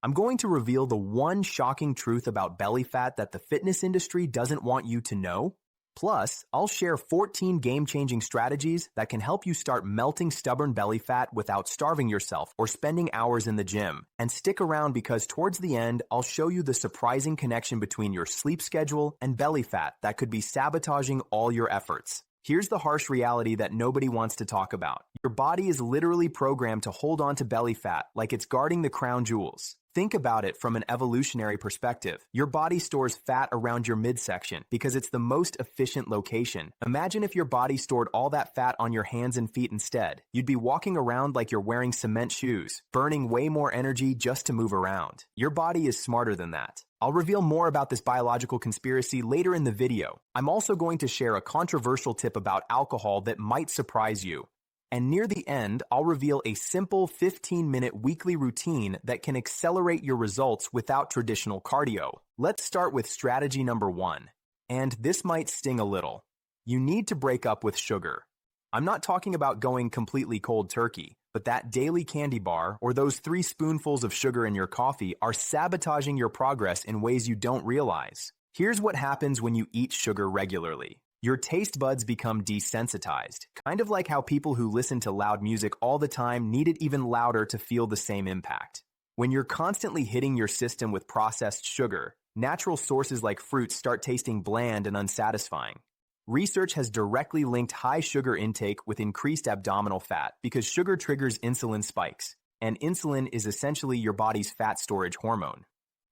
I'm going to reveal the one shocking truth about belly fat that the fitness industry doesn't want you to know. Plus, I'll share 14 game-changing strategies that can help you start melting stubborn belly fat without starving yourself or spending hours in the gym. And stick around because towards the end, I'll show you the surprising connection between your sleep schedule and belly fat that could be sabotaging all your efforts. Here's the harsh reality that nobody wants to talk about. Your body is literally programmed to hold on to belly fat like it's guarding the crown jewels. Think about it from an evolutionary perspective. Your body stores fat around your midsection because it's the most efficient location. Imagine if your body stored all that fat on your hands and feet instead. You'd be walking around like you're wearing cement shoes, burning way more energy just to move around. Your body is smarter than that. I'll reveal more about this biological conspiracy later in the video. I'm also going to share a controversial tip about alcohol that might surprise you. And near the end, I'll reveal a simple 15-minute weekly routine that can accelerate your results without traditional cardio. Let's start with strategy number 1. And this might sting a little. You need to break up with sugar. I'm not talking about going completely cold turkey, but that daily candy bar or those 3 spoonfuls of sugar in your coffee are sabotaging your progress in ways you don't realize. Here's what happens when you eat sugar regularly. Your taste buds become desensitized, kind of like how people who listen to loud music all the time need it even louder to feel the same impact. When you're constantly hitting your system with processed sugar, natural sources like fruits start tasting bland and unsatisfying. Research has directly linked high sugar intake with increased abdominal fat because sugar triggers insulin spikes, and insulin is essentially your body's fat storage hormone.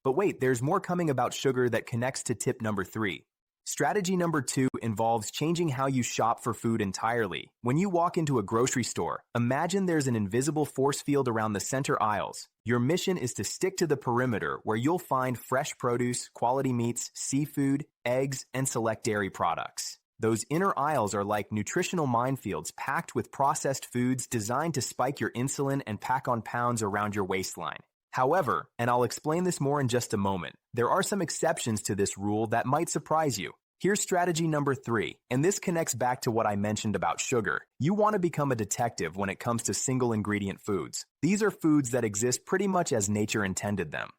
But wait, there's more coming about sugar that connects to tip number 3. Strategy number 2 involves changing how you shop for food entirely. When you walk into a grocery store, imagine there's an invisible force field around the center aisles. Your mission is to stick to the perimeter where you'll find fresh produce, quality meats, seafood, eggs, and select dairy products. Those inner aisles are like nutritional minefields packed with processed foods designed to spike your insulin and pack on pounds around your waistline. However, and I'll explain this more in just a moment, there are some exceptions to this rule that might surprise you. Here's strategy number 3, and this connects back to what I mentioned about sugar. You want to become a detective when it comes to single ingredient foods. These are foods that exist pretty much as nature intended them.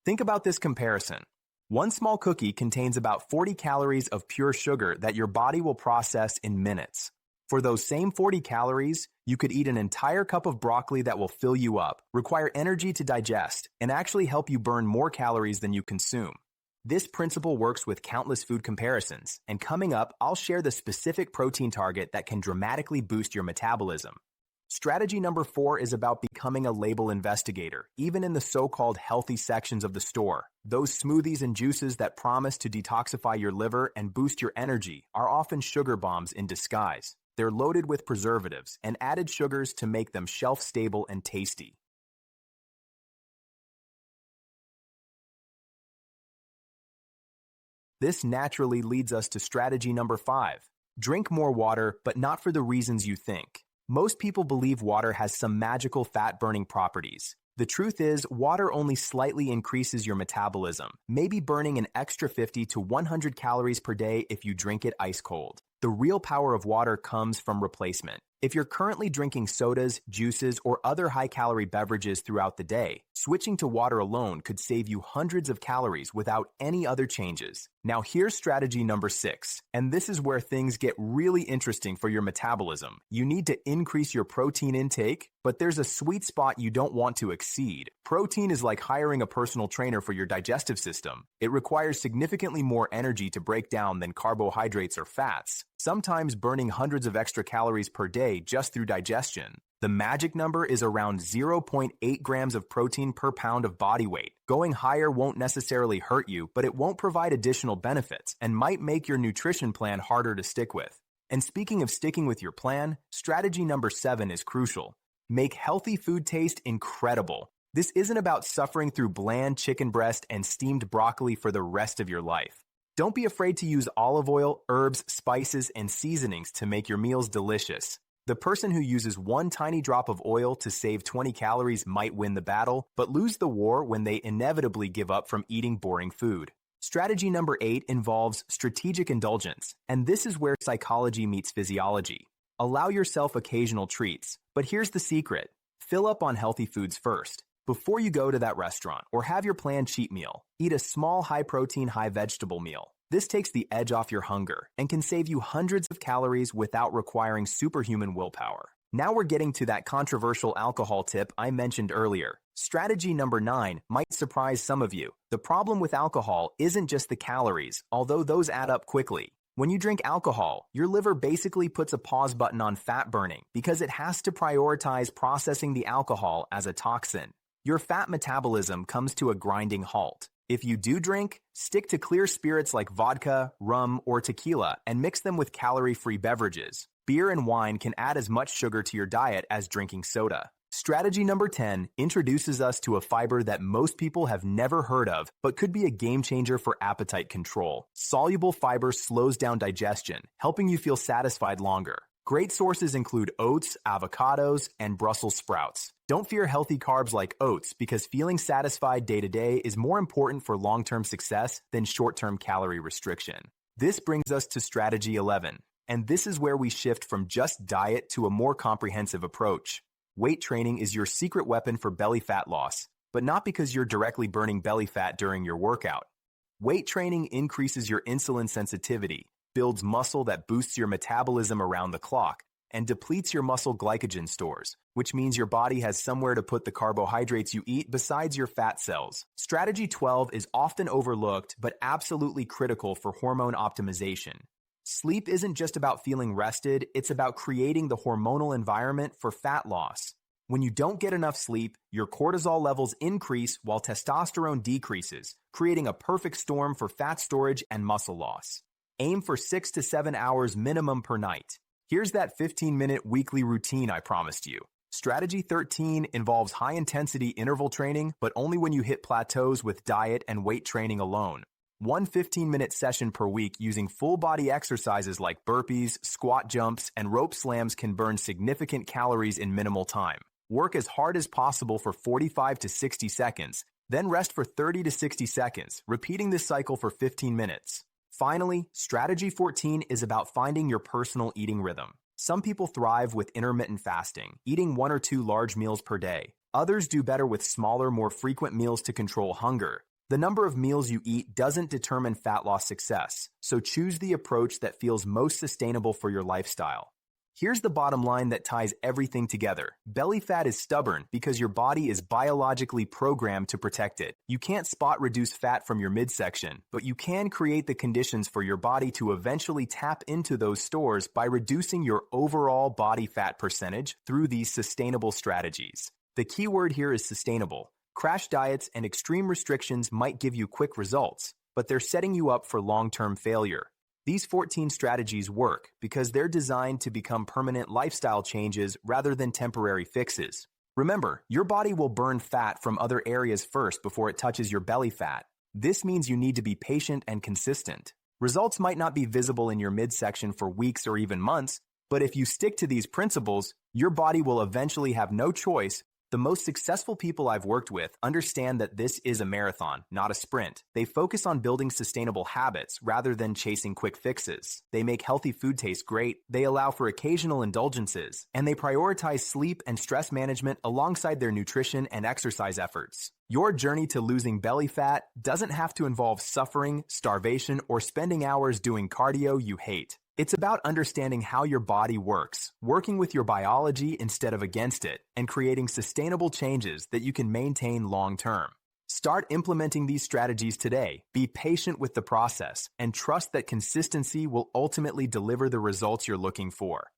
Think about this comparison. One small cookie contains about 40 calories of pure sugar that your body will process in minutes. For those same 40 calories, you could eat an entire cup of broccoli that will fill you up, require energy to digest, and actually help you burn more calories than you consume. This principle works with countless food comparisons, and coming up, I'll share the specific protein target that can dramatically boost your metabolism. Strategy number 4 is about becoming a label investigator, even in the so-called healthy sections of the store. Those smoothies and juices that promise to detoxify your liver and boost your energy are often sugar bombs in disguise. They're loaded with preservatives and added sugars to make them shelf-stable and tasty. This naturally leads us to strategy number 5. Drink more water, but not for the reasons you think. Most people believe water has some magical fat-burning properties. The truth is, water only slightly increases your metabolism, maybe burning an extra 50 to 100 calories per day if you drink it ice cold. The real power of water comes from replacement. If you're currently drinking sodas, juices, or other high-calorie beverages throughout the day, switching to water alone could save you hundreds of calories without any other changes. Now here's strategy number 6, and this is where things get really interesting for your metabolism. You need to increase your protein intake, but there's a sweet spot you don't want to exceed. Protein is like hiring a personal trainer for your digestive system. It requires significantly more energy to break down than carbohydrates or fats, sometimes burning hundreds of extra calories per day just through digestion. The magic number is around 0.8 grams of protein per pound of body weight. Going higher won't necessarily hurt you, but it won't provide additional benefits and might make your nutrition plan harder to stick with. And speaking of sticking with your plan, strategy number 7 is crucial. Make healthy food taste incredible. This isn't about suffering through bland chicken breast and steamed broccoli for the rest of your life. Don't be afraid to use olive oil, herbs, spices, and seasonings to make your meals delicious. The person who uses one tiny drop of oil to save 20 calories might win the battle, but lose the war when they inevitably give up from eating boring food. Strategy number 8 involves strategic indulgence, and this is where psychology meets physiology. Allow yourself occasional treats, but here's the secret. Fill up on healthy foods first. Before you go to that restaurant or have your planned cheat meal, eat a small high-protein, high-vegetable meal. This takes the edge off your hunger and can save you hundreds of calories without requiring superhuman willpower. Now we're getting to that controversial alcohol tip I mentioned earlier. Strategy number 9 might surprise some of you. The problem with alcohol isn't just the calories, although those add up quickly. When you drink alcohol, your liver basically puts a pause button on fat burning because it has to prioritize processing the alcohol as a toxin. Your fat metabolism comes to a grinding halt. If you do drink, stick to clear spirits like vodka, rum, or tequila and mix them with calorie-free beverages. Beer and wine can add as much sugar to your diet as drinking soda. Strategy number 10 introduces us to a fiber that most people have never heard of, but could be a game changer for appetite control. Soluble fiber slows down digestion, helping you feel satisfied longer. Great sources include oats, avocados, and Brussels sprouts. Don't fear healthy carbs like oats because feeling satisfied day to day is more important for long-term success than short-term calorie restriction. This brings us to strategy 11, and this is where we shift from just diet to a more comprehensive approach. Weight training is your secret weapon for belly fat loss, but not because you're directly burning belly fat during your workout. Weight training increases your insulin sensitivity, builds muscle that boosts your metabolism around the clock, and depletes your muscle glycogen stores, which means your body has somewhere to put the carbohydrates you eat besides your fat cells. Strategy 12 is often overlooked, but absolutely critical for hormone optimization. Sleep isn't just about feeling rested, it's about creating the hormonal environment for fat loss. When you don't get enough sleep, your cortisol levels increase while testosterone decreases, creating a perfect storm for fat storage and muscle loss. Aim for 6 to 7 hours minimum per night. Here's that 15-minute weekly routine I promised you. Strategy 13 involves high-intensity interval training, but only when you hit plateaus with diet and weight training alone. One 15-minute session per week using full-body exercises like burpees, squat jumps, and rope slams can burn significant calories in minimal time. Work as hard as possible for 45 to 60 seconds, then rest for 30 to 60 seconds, repeating this cycle for 15 minutes. Finally, strategy 14 is about finding your personal eating rhythm. Some people thrive with intermittent fasting, eating 1 or 2 large meals per day. Others do better with smaller, more frequent meals to control hunger. The number of meals you eat doesn't determine fat loss success, so choose the approach that feels most sustainable for your lifestyle. Here's the bottom line that ties everything together. Belly fat is stubborn because your body is biologically programmed to protect it. You can't spot reduce fat from your midsection, but you can create the conditions for your body to eventually tap into those stores by reducing your overall body fat percentage through these sustainable strategies. The key word here is sustainable. Crash diets and extreme restrictions might give you quick results, but they're setting you up for long-term failure. These 14 strategies work because they're designed to become permanent lifestyle changes rather than temporary fixes. Remember, your body will burn fat from other areas first before it touches your belly fat. This means you need to be patient and consistent. Results might not be visible in your midsection for weeks or even months, but if you stick to these principles, your body will eventually have no choice. The most successful people I've worked with understand that this is a marathon, not a sprint. They focus on building sustainable habits rather than chasing quick fixes. They make healthy food taste great, they allow for occasional indulgences, and they prioritize sleep and stress management alongside their nutrition and exercise efforts. Your journey to losing belly fat doesn't have to involve suffering, starvation, or spending hours doing cardio you hate. It's about understanding how your body works, working with your biology instead of against it, and creating sustainable changes that you can maintain long-term. Start implementing these strategies today. Be patient with the process and trust that consistency will ultimately deliver the results you're looking for.